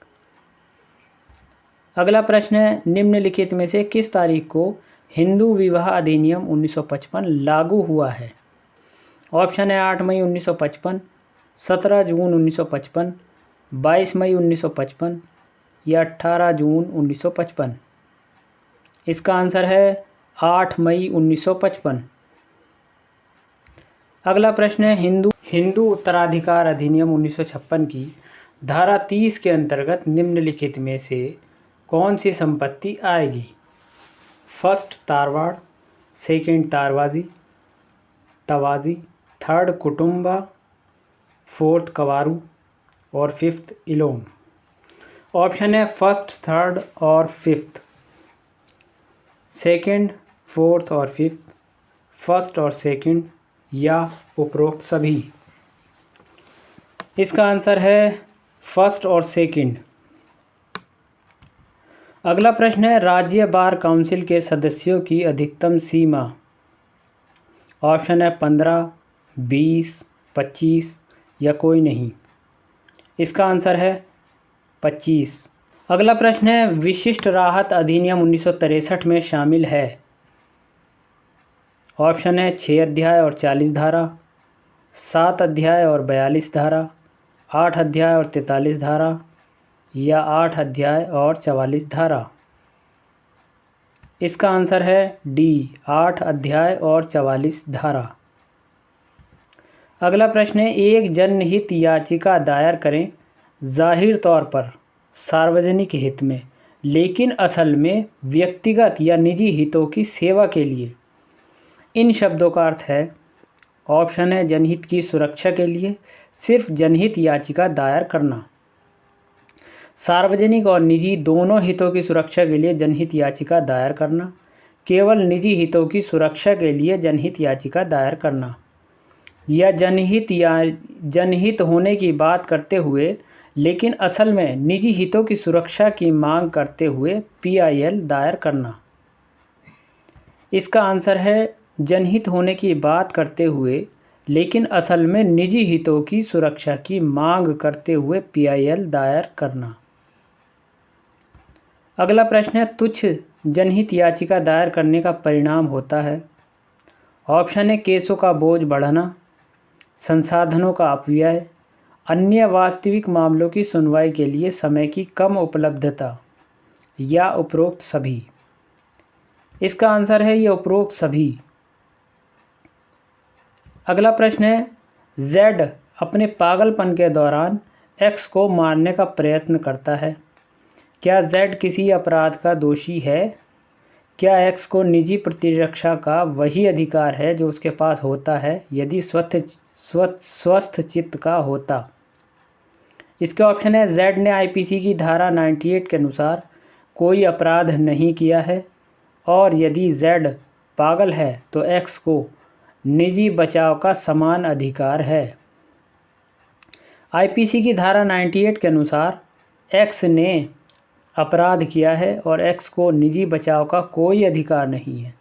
अगला प्रश्न है निम्नलिखित में से किस तारीख को हिंदू विवाह अधिनियम 1955 लागू हुआ है? ऑप्शन है 8 मई 1955, 17 जून 1955, 22 मई 1955 या 18 जून 1955। इसका आंसर है 8 मई 1955। अगला प्रश्न है हिंदू उत्तराधिकार अधिनियम 1956 की धारा 30 के अंतर्गत निम्नलिखित में से कौन सी संपत्ति आएगी? फर्स्ट तारवाड़, सेकंड तवाजी, थर्ड कुटुंबा, फोर्थ कवारू और फिफ्थ इलोम। ऑप्शन है फर्स्ट, थर्ड और फिफ्थ, सेकंड, फोर्थ और फिफ्थ, फर्स्ट और सेकंड या उपरोक्त सभी। इसका आंसर है फर्स्ट और सेकंड। अगला प्रश्न है, राज्य बार काउंसिल के सदस्यों की अधिकतम सीमा। ऑप्शन है 15, 20, 25 या कोई नहीं। इसका आंसर है 25। अगला प्रश्न है, विशिष्ट राहत अधिनियम 1963 में शामिल है। ऑप्शन है 6 अध्याय और 40 धारा, 7 अध्याय और 42 धारा, 8 अध्याय और 43 धारा या 8 अध्याय और 44 धारा। इसका आंसर है डी, 8 अध्याय और 44 धारा। अगला प्रश्न है, एक जनहित याचिका दायर करें जाहिर तौर पर सार्वजनिक हित में, लेकिन असल में व्यक्तिगत या निजी हितों की सेवा के लिए। इन शब्दों का अर्थ है। ऑप्शन है जनहित की सुरक्षा के लिए सिर्फ जनहित याचिका दायर करना, सार्वजनिक और निजी दोनों हितों की सुरक्षा के लिए जनहित याचिका दायर करना, केवल निजी हितों की सुरक्षा के लिए जनहित याचिका दायर करना, या जनहित होने की बात करते हुए लेकिन असल में निजी हितों की सुरक्षा की मांग करते हुए PIL दायर करना। इसका आंसर है जनहित होने की बात करते हुए लेकिन असल में निजी हितों की सुरक्षा की मांग करते हुए PIL दायर करना। अगला प्रश्न है, तुच्छ जनहित याचिका दायर करने का परिणाम होता है। ऑप्शन है केसों का बोझ बढ़ना, संसाधनों का अपव्यय, अन्य वास्तविक मामलों की सुनवाई के लिए समय की कम उपलब्धता या उपरोक्त सभी। इसका आंसर है ये उपरोक्त सभी। अगला प्रश्न है, Z अपने पागलपन के दौरान X को मारने का प्रयत्न करता है। क्या Z किसी अपराध का दोषी है? क्या X को निजी प्रतिरक्षा का वही अधिकार है जो उसके पास होता है यदि स्वस्थ चित्त का होता? इसके ऑप्शन है Z ने IPC की धारा 98 के अनुसार कोई अपराध नहीं किया है, और यदि Z पागल है तो X को निजी बचाव का समान अधिकार है। IPC की धारा 98 के अनुसार X ने अपराध किया है और X को निजी बचाव का कोई अधिकार नहीं है।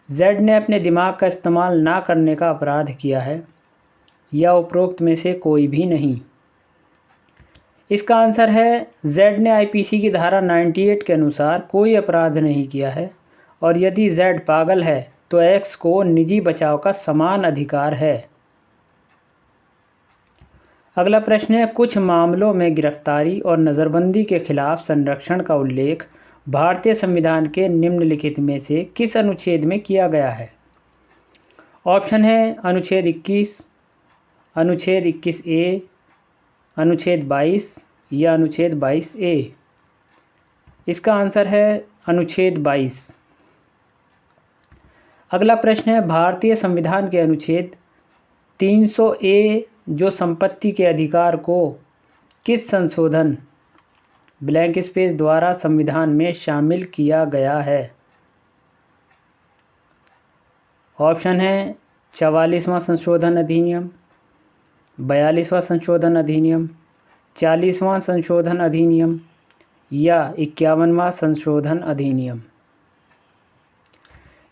Z ने अपने दिमाग का इस्तेमाल ना करने का अपराध किया है, या उपरोक्त में से कोई भी नहीं। इसका आंसर है Z ने IPC की धारा 98 के अनुसार कोई अपराध नहीं किया है, और यदि Z पागल है तो X को निजी बचाव का समान अधिकार है। अगला प्रश्न है, कुछ मामलों में गिरफ्तारी और नज़रबंदी के खिलाफ संरक्षण का उल्लेख भारतीय संविधान के निम्नलिखित में से किस अनुच्छेद में किया गया है? ऑप्शन है अनुच्छेद 21, अनुच्छेद 21A, अनुच्छेद 22 या अनुच्छेद 22A। इसका आंसर है अनुच्छेद 22। अगला प्रश्न है, भारतीय संविधान के अनुच्छेद 300A जो संपत्ति के अधिकार को किस संशोधन ब्लैंक स्पेस द्वारा संविधान में शामिल किया गया है? ऑप्शन है 44वां संशोधन अधिनियम, 42वां संशोधन अधिनियम, 40वां संशोधन अधिनियम या 51वां संशोधन अधिनियम।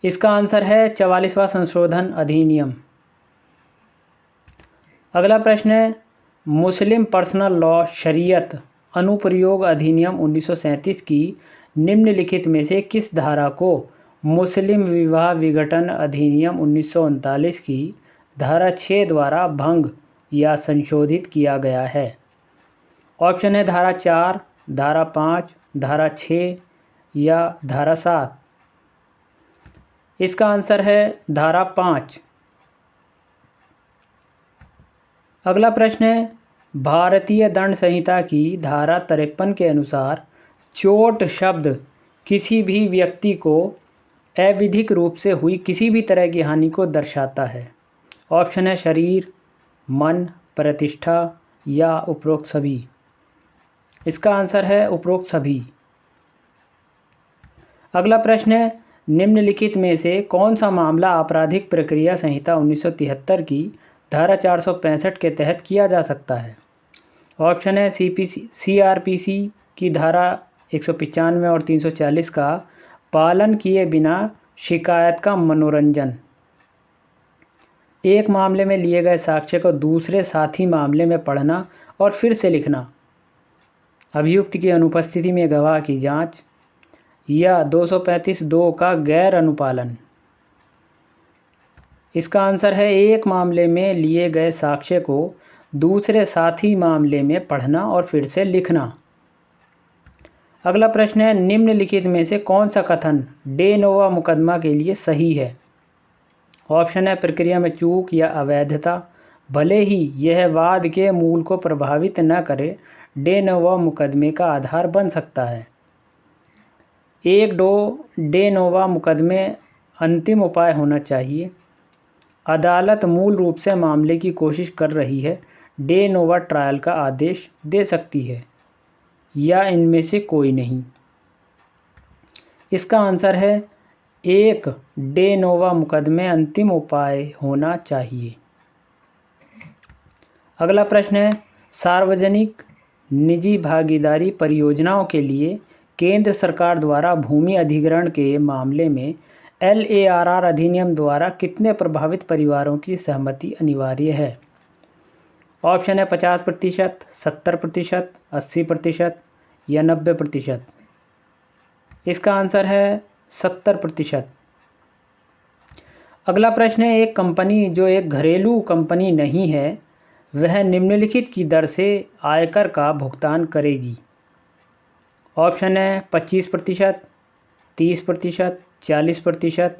इसका आंसर है 44वां संशोधन अधिनियम। अगला प्रश्न है, मुस्लिम पर्सनल लॉ शरीयत अनुप्रयोग अधिनियम 1937 की निम्नलिखित में से किस धारा को मुस्लिम विवाह विघटन अधिनियम 1939 की धारा 6 द्वारा भंग या संशोधित किया गया है? ऑप्शन है धारा 4, धारा 5, धारा 6 या धारा 7। इसका आंसर है धारा 5। अगला प्रश्न है, भारतीय दंड संहिता की धारा 53 के अनुसार चोट शब्द किसी भी व्यक्ति को अविधिक रूप से हुई किसी भी तरह की हानि को दर्शाता है। ऑप्शन है शरीर, मन, प्रतिष्ठा या उपरोक्त सभी। इसका आंसर है उपरोक्त सभी। अगला प्रश्न है, निम्नलिखित में से कौन सा मामला आपराधिक प्रक्रिया संहिता 1973 की धारा 465 के तहत किया जा सकता है। ऑप्शन है CRPC की धारा 195 और 340 का पालन किए बिना शिकायत का मनोरंजन, एक मामले में लिए गए साक्ष्य को दूसरे साथी मामले में पढ़ना और फिर से लिखना, अभियुक्त की अनुपस्थिति में गवाह की जांच, या 235(2) का गैर अनुपालन। इसका आंसर है एक मामले में लिए गए साक्ष्य को दूसरे साथी मामले में पढ़ना और फिर से लिखना। अगला प्रश्न है, निम्नलिखित में से कौन सा कथन डे नोवा मुकदमा के लिए सही है। ऑप्शन है प्रक्रिया में चूक या अवैधता, भले ही यह वाद के मूल को प्रभावित न करे, डे नोवा मुकदमे का आधार बन सकता है। एक डे नोवा मुकदमे अंतिम उपाय होना चाहिए, अदालत मूल रूप से मामले की कोशिश कर रही है, डे नोवा ट्रायल का आदेश दे सकती है, या इनमें से कोई नहीं। इसका आंसर है एक डे नोवा मुकदमे अंतिम उपाय होना चाहिए। अगला प्रश्न है, सार्वजनिक निजी भागीदारी परियोजनाओं के लिए केंद्र सरकार द्वारा भूमि अधिग्रहण के मामले में LARR अधिनियम द्वारा कितने प्रभावित परिवारों की सहमति अनिवार्य है। ऑप्शन है 50%, 70%, 80% या 90%। इसका आंसर है 70%। अगला प्रश्न है, एक कंपनी जो एक घरेलू कंपनी नहीं है वह निम्नलिखित की दर से आयकर का भुगतान करेगी। ऑप्शन है 25%, 30%, 40%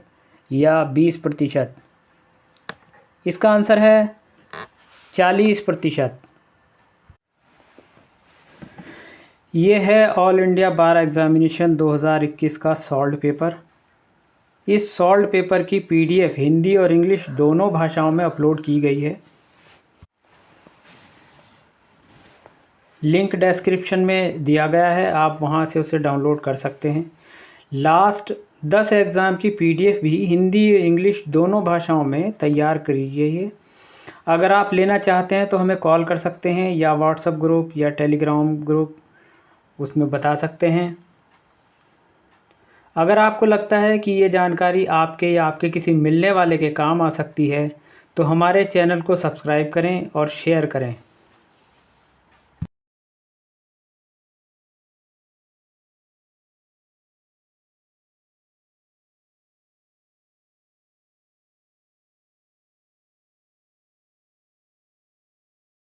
या 20%। इसका आंसर है 40%। ये है ऑल इंडिया बार एग्जामिनेशन 2021 का सॉल्व पेपर। इस सॉल्व पेपर की PDF हिंदी और इंग्लिश दोनों भाषाओं में अपलोड की गई है। लिंक डिस्क्रिप्शन में दिया गया है, आप वहां से उसे डाउनलोड कर सकते हैं। लास्ट 10 एग्ज़ाम की PDF भी हिंदी इंग्लिश दोनों भाषाओं में तैयार करी गई है। अगर आप लेना चाहते हैं तो हमें कॉल कर सकते हैं या व्हाट्सएप ग्रुप या टेलीग्राम ग्रुप उसमें बता सकते हैं। अगर आपको लगता है कि ये जानकारी आपके या आपके किसी मिलने वाले के काम आ सकती है तो हमारे चैनल को सब्सक्राइब करें और शेयर करें।